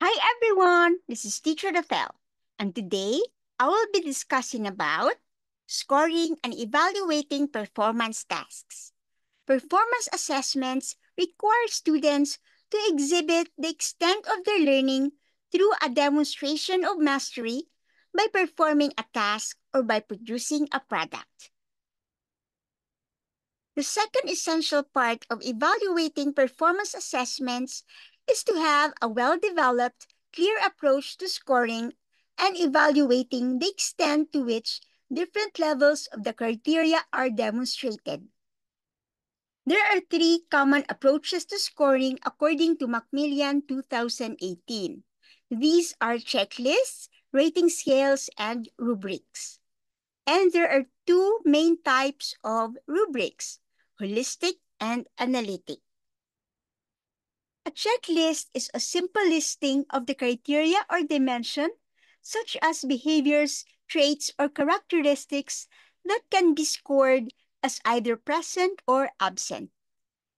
Hi everyone, this is Teacher Rafael, and today I will be discussing about scoring and evaluating performance tasks. Performance assessments require students to exhibit the extent of their learning through a demonstration of mastery by performing a task or by producing a product. The second essential part of evaluating performance assessments is to have a well-developed, clear approach to scoring and evaluating the extent to which different levels of the criteria are demonstrated. There are three common approaches to scoring according to Macmillan 2018. These are checklists, rating scales, and rubrics. And there are two main types of rubrics, holistic and analytic. A checklist is a simple listing of the criteria or dimension, such as behaviors, traits, or characteristics that can be scored as either present or absent.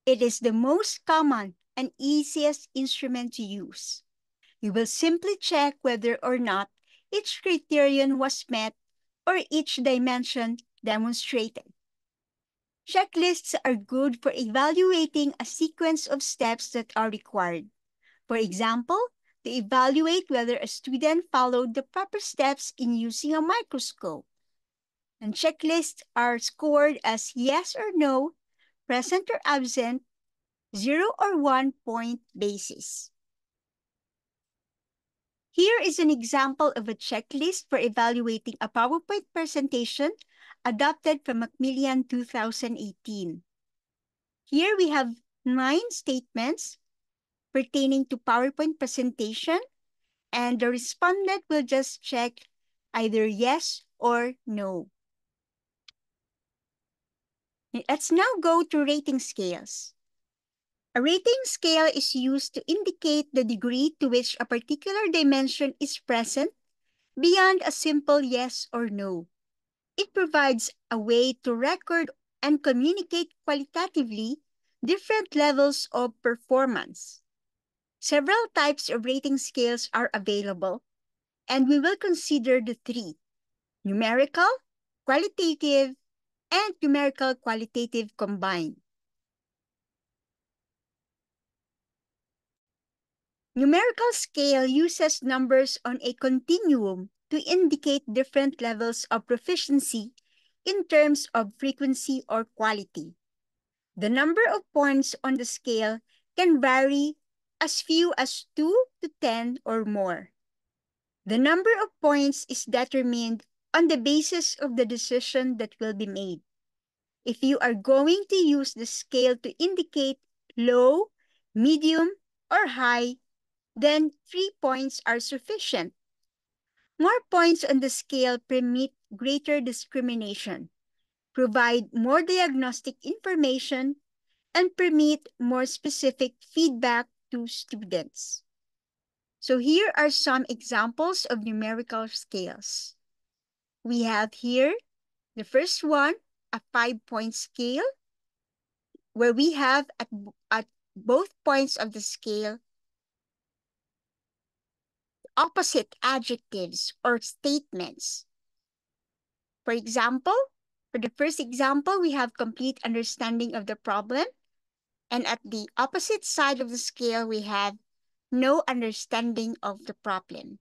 It is the most common and easiest instrument to use. You will simply check whether or not each criterion was met or each dimension demonstrated. Checklists are good for evaluating a sequence of steps that are required. For example, to evaluate whether a student followed the proper steps in using a microscope. And checklists are scored as yes or no, present or absent, 0 or 1 point basis. Here is an example of a checklist for evaluating a PowerPoint presentation adopted from Macmillan 2018. Here we have 9 statements pertaining to PowerPoint presentation, and the respondent will just check either yes or no. Let's now go to rating scales. A rating scale is used to indicate the degree to which a particular dimension is present beyond a simple yes or no. It provides a way to record and communicate qualitatively different levels of performance. Several types of rating scales are available, and we will consider the three: numerical, qualitative, and numerical qualitative combined. Numerical scale uses numbers on a continuum to indicate different levels of proficiency in terms of frequency or quality. The number of points on the scale can vary as few as 2 to 10 or more. The number of points is determined on the basis of the decision that will be made. If you are going to use the scale to indicate low, medium, or high, then 3 points are sufficient. More points on the scale permit greater discrimination, provide more diagnostic information, and permit more specific feedback to students. So here are some examples of numerical scales. We have here the first one, a 5-point scale, where we have at both points of the scale opposite adjectives or statements. For example, for the first example, we have complete understanding of the problem. And at the opposite side of the scale, we have no understanding of the problem.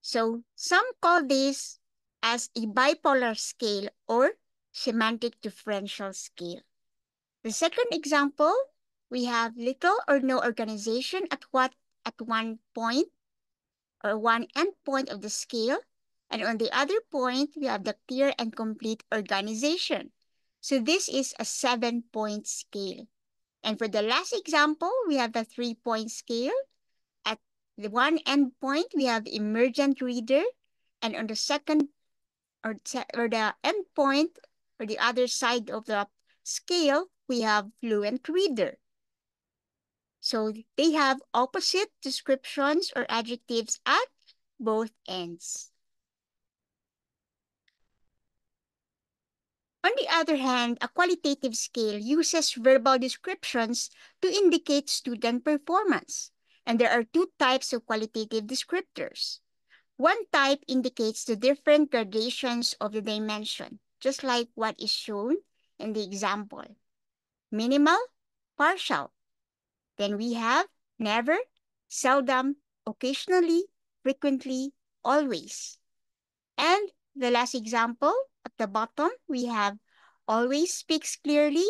So some call this as a bipolar scale or semantic differential scale. The second example, we have little or no organization at one point or one endpoint of the scale. And on the other point, we have the clear and complete organization. So this is a 7-point scale. And for the last example, we have the 3-point scale. At the one endpoint, we have emergent reader. And on the second or the endpoint or the other side of the scale, we have fluent reader. So they have opposite descriptions or adjectives at both ends. On the other hand, a qualitative scale uses verbal descriptions to indicate student performance. And there are two types of qualitative descriptors. One type indicates the different gradations of the dimension, just like what is shown in the example. Minimal, partial. Then we have never, seldom, occasionally, frequently, always. And the last example at the bottom, we have always speaks clearly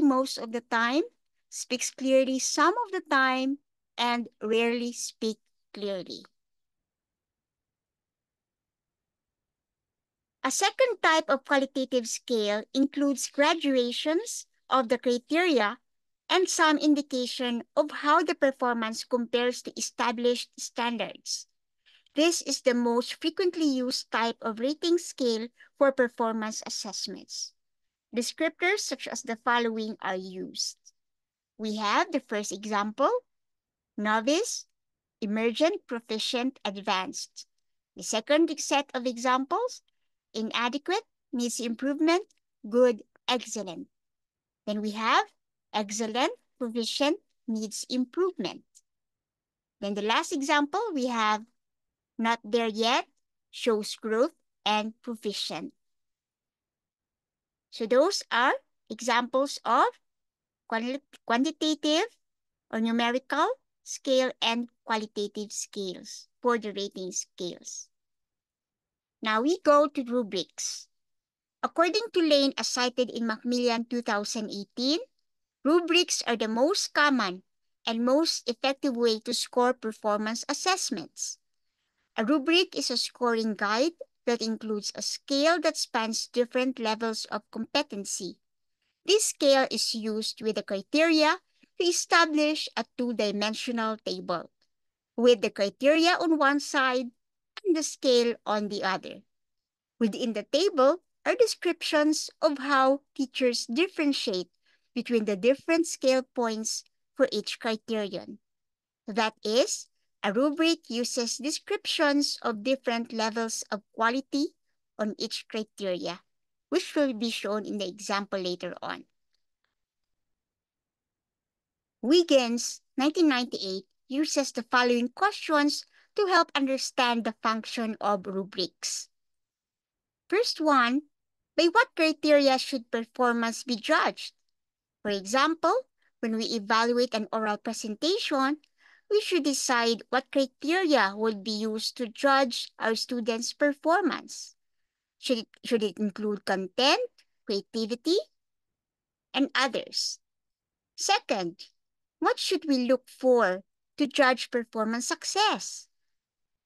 most of the time, speaks clearly some of the time, and rarely speak clearly. A second type of qualitative scale includes graduations of the criteria and some indication of how the performance compares to established standards. This is the most frequently used type of rating scale for performance assessments. Descriptors such as the following are used. We have the first example, novice, emergent, proficient, advanced. The second set of examples, inadequate, needs improvement, good, excellent. Then we have excellent, proficient, needs improvement. Then the last example, we have not there yet, shows growth, and proficient. So those are examples of quantitative or numerical scale and qualitative scales for the rating scales. Now we go to rubrics. According to Lane as cited in Macmillan 2018, rubrics are the most common and most effective way to score performance assessments. A rubric is a scoring guide that includes a scale that spans different levels of competency. This scale is used with the criteria to establish a two-dimensional table, with the criteria on one side and the scale on the other. Within the table are descriptions of how teachers differentiate between the different scale points for each criterion. That is, a rubric uses descriptions of different levels of quality on each criteria, which will be shown in the example later on. Wiggins, 1998, uses the following questions to help understand the function of rubrics. First one, by what criteria should performance be judged? For example, when we evaluate an oral presentation, we should decide what criteria would be used to judge our students' performance. Should it include content, creativity, and others? Second, what should we look for to judge performance success?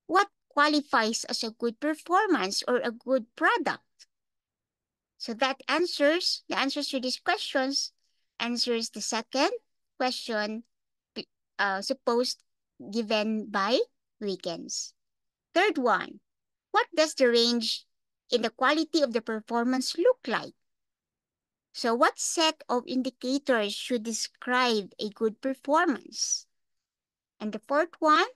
What qualifies as a good performance or a good product? So the answers to these questions answers the second question supposed given by Wiggins. Third one, what does the range in the quality of the performance look like? So what set of indicators should describe a good performance? And the fourth one,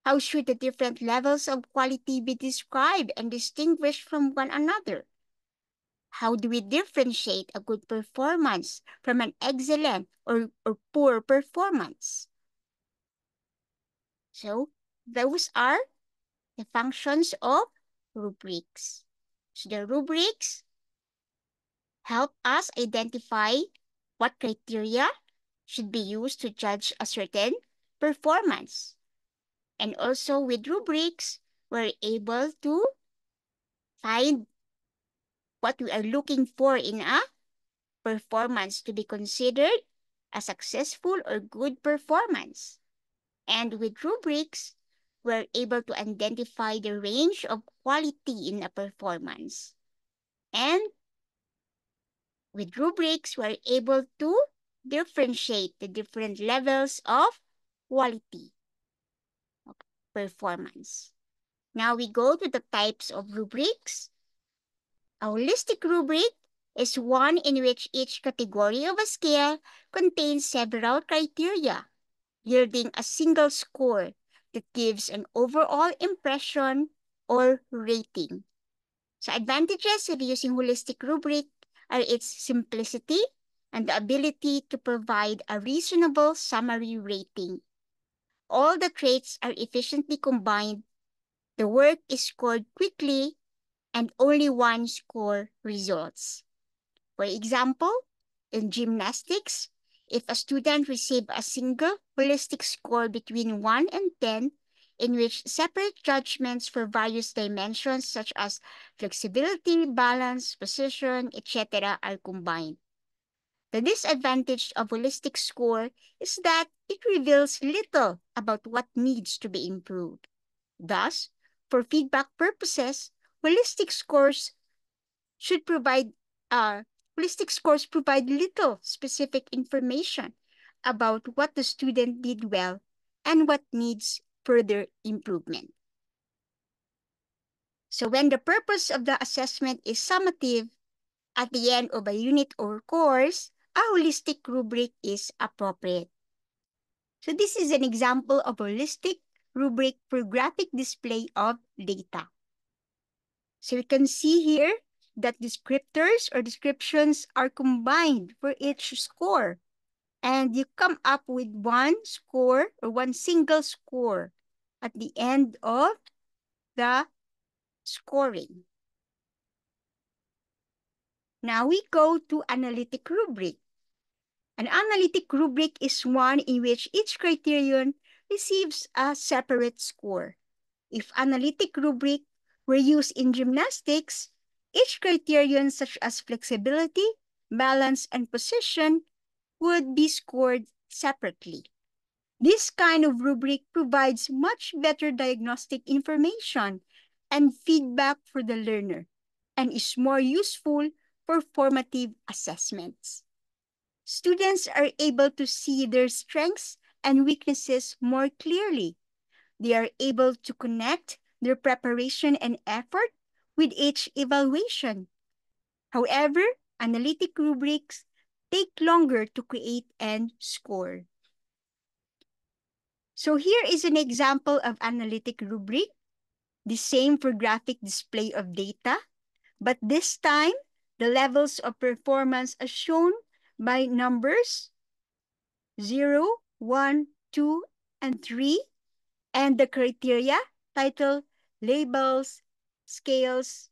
how should the different levels of quality be described and distinguished from one another? How do we differentiate a good performance from an excellent or poor performance? So those are the functions of rubrics. So the rubrics help us identify what criteria should be used to judge a certain performance. And also with rubrics, we're able to find what we are looking for in a performance to be considered a successful or good performance. And with rubrics, we're able to identify the range of quality in a performance. And with rubrics, we're able to differentiate the different levels of quality of performance. Now we go to the types of rubrics. A holistic rubric is one in which each category of a scale contains several criteria, yielding a single score that gives an overall impression or rating. So advantages of using holistic rubric are its simplicity and the ability to provide a reasonable summary rating. All the traits are efficiently combined, the work is scored quickly, and only one score results. For example, in gymnastics, if a student receives a single holistic score between 1 and 10, in which separate judgments for various dimensions such as flexibility, balance, position, etc. are combined. The disadvantage of holistic score is that it reveals little about what needs to be improved. Thus, for feedback purposes, holistic scores should provide uh, holistic scores provide little specific information about what the student did well and what needs further improvement. So when the purpose of the assessment is summative, at the end of a unit or course, a holistic rubric is appropriate. So this is an example of holistic rubric for graphic display of data. So you can see here that descriptors or descriptions are combined for each score. And you come up with one score or one single score at the end of the scoring. Now we go to analytic rubric. An analytic rubric is one in which each criterion receives a separate score. If analytic rubric were used in gymnastics, each criterion such as flexibility, balance, and position would be scored separately. This kind of rubric provides much better diagnostic information and feedback for the learner and is more useful for formative assessments. Students are able to see their strengths and weaknesses more clearly. They are able to connect their preparation and effort with each evaluation. However, analytic rubrics take longer to create and score. So here is an example of analytic rubric, the same for graphic display of data, but this time the levels of performance are shown by numbers 0, 1, 2, and 3, and the criteria titled labels, scales,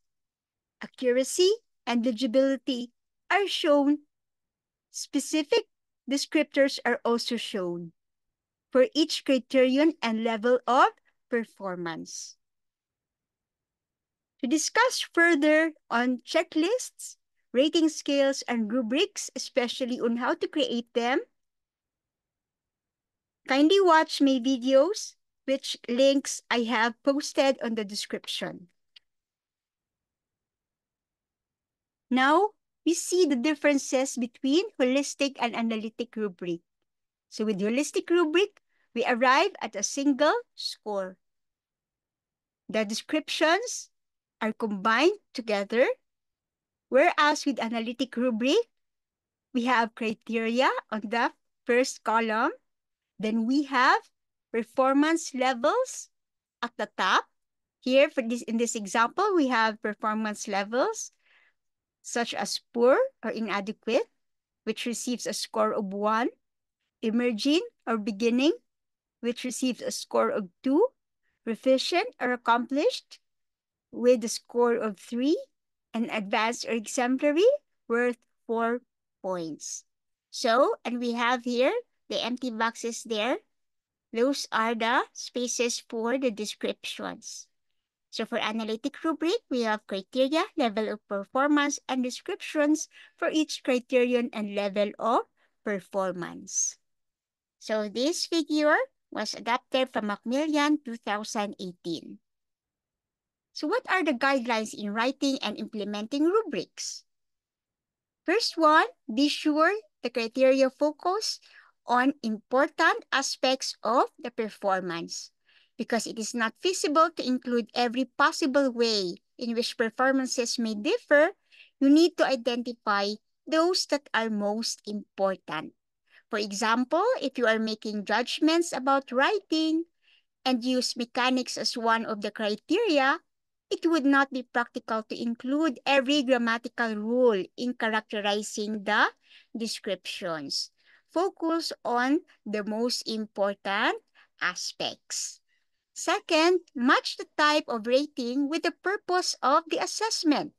accuracy, and legibility are shown. Specific descriptors are also shown for each criterion and level of performance. To discuss further on checklists, rating scales, and rubrics, especially on how to create them, kindly watch my videos, which links I have posted on the description. Now, we see the differences between holistic and analytic rubric. So with holistic rubric, we arrive at a single score. The descriptions are combined together, whereas with analytic rubric, we have criteria on the first column. Then we have performance levels at the top. Here, in this example, we have performance levels such as poor or inadequate, which receives a score of 1, emerging or beginning, which receives a score of 2, proficient or accomplished, with a score of 3, and advanced or exemplary, worth 4 points. So, and we have here the empty boxes there. Those are the spaces for the descriptions. So for analytic rubric, we have criteria, level of performance, and descriptions for each criterion and level of performance. So this figure was adapted from Macmillan 2018. So what are the guidelines in writing and implementing rubrics? First one, be sure the criteria focus on important aspects of the performance. Because it is not feasible to include every possible way in which performances may differ, you need to identify those that are most important. For example, if you are making judgments about writing and use mechanics as one of the criteria, It would not be practical to include every grammatical rule in characterizing the descriptions. Focus on the most important aspects. Second, match the type of rating with the purpose of the assessment.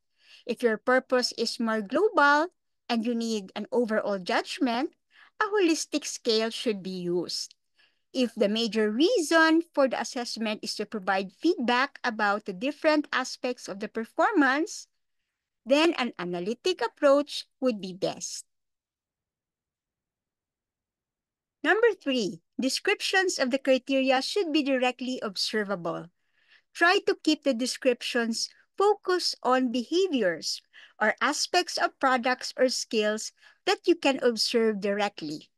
If your purpose is more global and you need an overall judgment, a holistic scale should be used. If the major reason for the assessment is to provide feedback about the different aspects of the performance, then an analytic approach would be best. Number 3, descriptions of the criteria should be directly observable. Try to keep the descriptions focused on behaviors or aspects of products or skills that you can observe directly.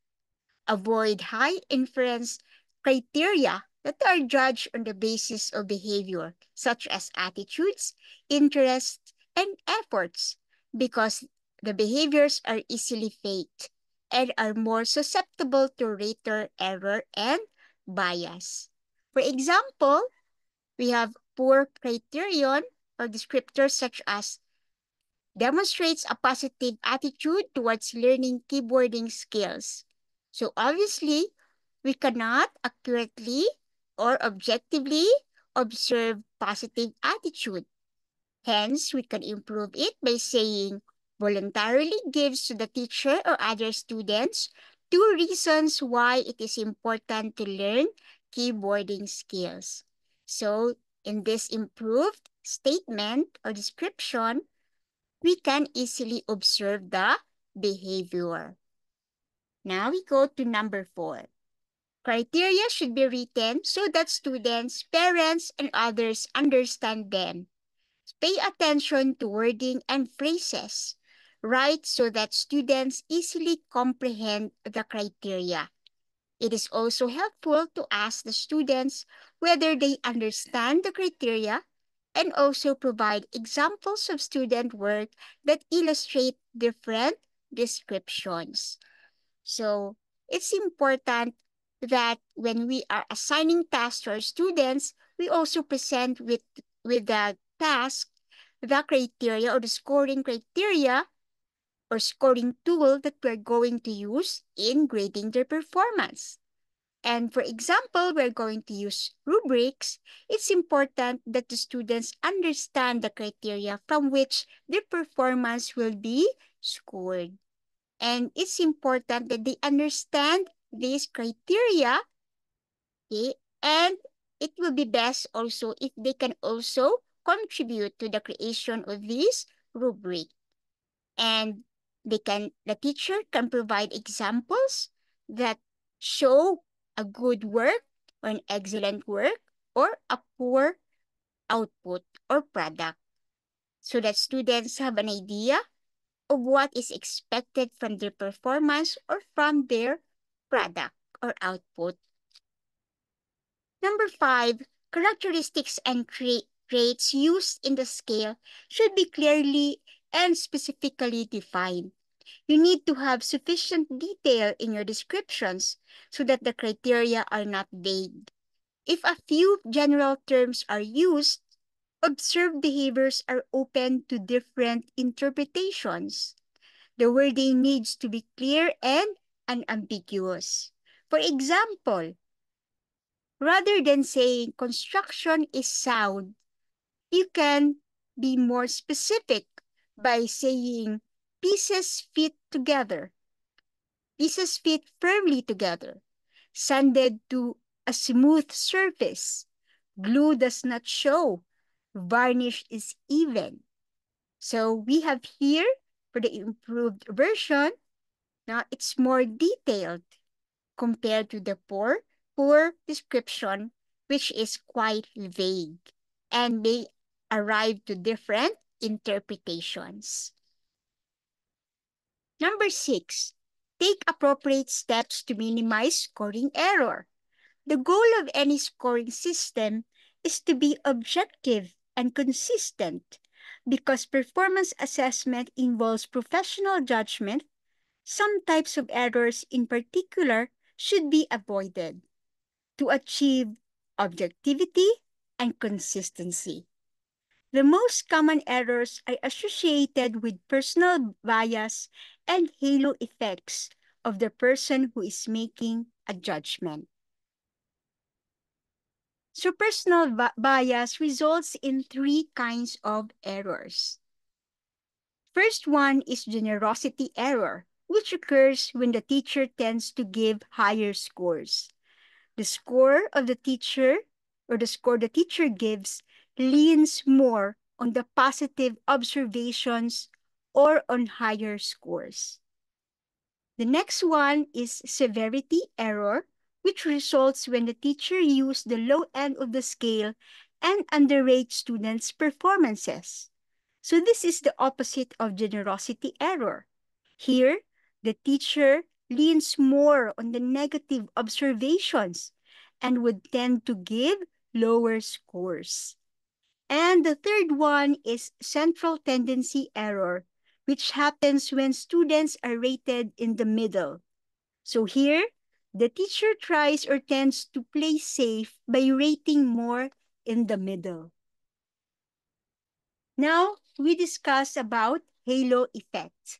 Avoid high inference criteria that are judged on the basis of behavior, such as attitudes, interests, and efforts, because the behaviors are easily faked and are more susceptible to rater error and bias. For example, we have poor criterion or descriptors such as demonstrates a positive attitude towards learning keyboarding skills. So obviously, we cannot accurately or objectively observe positive attitude. Hence, we can improve it by saying voluntarily gives to the teacher or other students 2 reasons why it is important to learn keyboarding skills. So, in this improved statement or description, we can easily observe the behavior. Now we go to number 4. Criteria should be written so that students, parents, and others understand them. Pay attention to wording and phrases. Write so that students easily comprehend the criteria. It is also helpful to ask the students whether they understand the criteria and also provide examples of student work that illustrate different descriptions. So it's important that when we are assigning tasks to our students, we also present with the task the criteria or the scoring criteria or scoring tool that we're going to use in grading their performance. And for example, we're going to use rubrics. It's important that the students understand the criteria from which their performance will be scored. And it's important that they understand these criteria, okay? And it will be best also if they can also contribute to the creation of this rubric. And the teacher can provide examples that show a good work or an excellent work or a poor output or product so that students have an idea of what is expected from their performance or from their product or output. Number 5, characteristics and traits used in the scale should be clearly and specifically defined. You need to have sufficient detail in your descriptions so that the criteria are not vague. If a few general terms are used, observed behaviors are open to different interpretations. The wording needs to be clear and unambiguous. For example, rather than saying construction is sound, you can be more specific by saying pieces fit together. Pieces fit firmly together, sanded to a smooth surface. Glue does not show. Varnish is even. So we have here for the improved version. Now it's more detailed compared to the poor description, which is quite vague and may arrive to different interpretations. Number 6, take appropriate steps to minimize scoring error. The goal of any scoring system is to be objective and consistent because performance assessment involves professional judgment. Some types of errors in particular should be avoided to achieve objectivity and consistency. The most common errors are associated with personal bias and halo effects of the person who is making a judgment. So personal bias results in three kinds of errors. First one is generosity error, which occurs when the teacher tends to give higher scores. The score of the teacher or the score the teacher gives leans more on the positive observations or on higher scores. The next one is severity error, which results when the teacher uses the low end of the scale and underrates students' performances. So this is the opposite of generosity error. Here, the teacher leans more on the negative observations and would tend to give lower scores. And the third one is central tendency error, which happens when students are rated in the middle. So here, the teacher tries or tends to play safe by rating more in the middle. Now, we discuss about halo effect.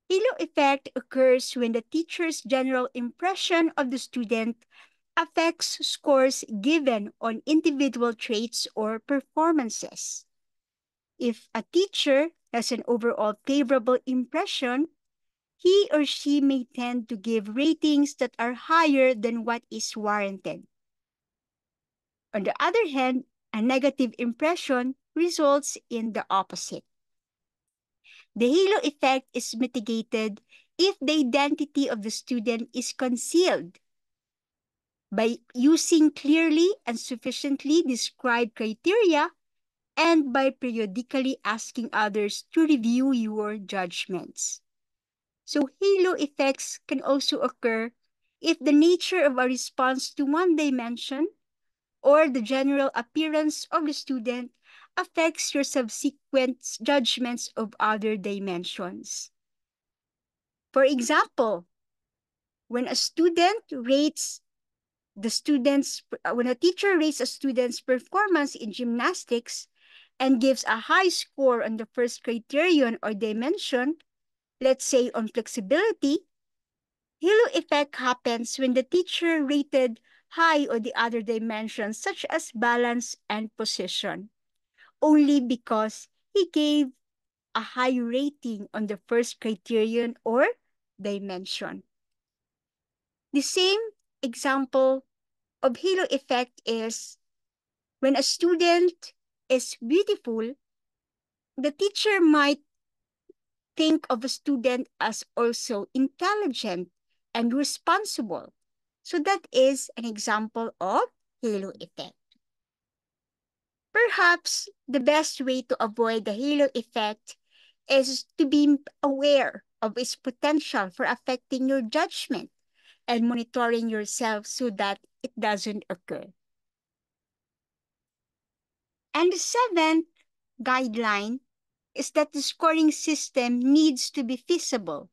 Halo effect occurs when the teacher's general impression of the student affects scores given on individual traits or performances. If a teacher has an overall favorable impression, he or she may tend to give ratings that are higher than what is warranted. On the other hand, a negative impression results in the opposite. The halo effect is mitigated if the identity of the student is concealed by using clearly and sufficiently described criteria and by periodically asking others to review your judgments. So halo effects can also occur if the nature of a response to one dimension or the general appearance of the student affects your subsequent judgments of other dimensions. For example, when a student rates when a teacher rates a student's performance in gymnastics and gives a high score on the first criterion or dimension, let's say on flexibility, halo effect happens when the teacher rated high on the other dimensions such as balance and position, only because he gave a high rating on the first criterion or dimension. The same example of halo effect is when a student is beautiful, the teacher might think of a student as also intelligent and responsible. So that is an example of halo effect. Perhaps the best way to avoid the halo effect is to be aware of its potential for affecting your judgment and monitoring yourself so that it doesn't occur. And the seventh guideline is that the scoring system needs to be feasible.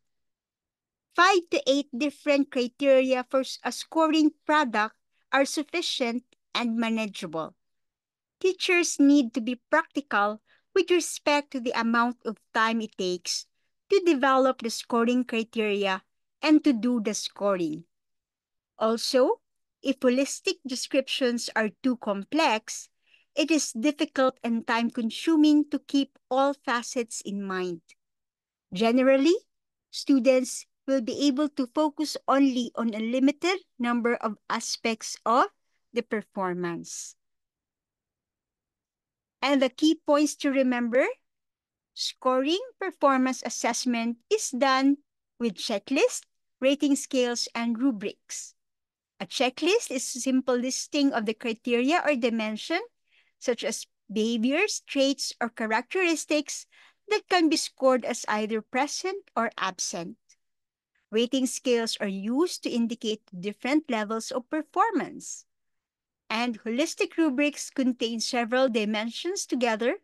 5 to 8 different criteria for a scoring product are sufficient and manageable. Teachers need to be practical with respect to the amount of time it takes to develop the scoring criteria and to do the scoring. Also, if holistic descriptions are too complex, it is difficult and time-consuming to keep all facets in mind. Generally, students will be able to focus only on a limited number of aspects of the performance. And the key points to remember: scoring performance assessment is done with checklists, rating scales, and rubrics. A checklist is a simple listing of the criteria or dimension, such as behaviors, traits, or characteristics that can be scored as either present or absent. Rating scales are used to indicate different levels of performance. And holistic rubrics contain several dimensions together,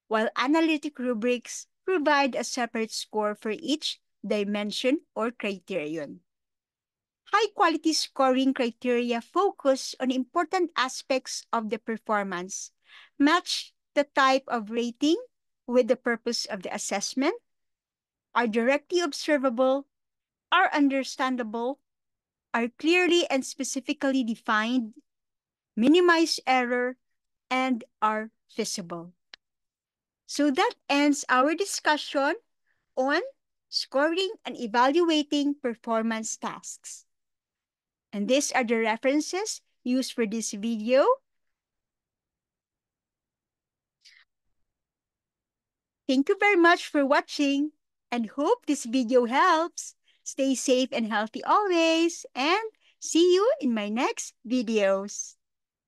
while analytic rubrics provide a separate score for each dimension or criterion. High-quality scoring criteria focus on important aspects of the performance, match the type of rating with the purpose of the assessment, are directly observable, are understandable, are clearly and specifically defined, minimize error, and are feasible. So that ends our discussion on scoring and evaluating performance tasks. And these are the references used for this video. Thank you very much for watching and hope this video helps. Stay safe and healthy always, and see you in my next videos.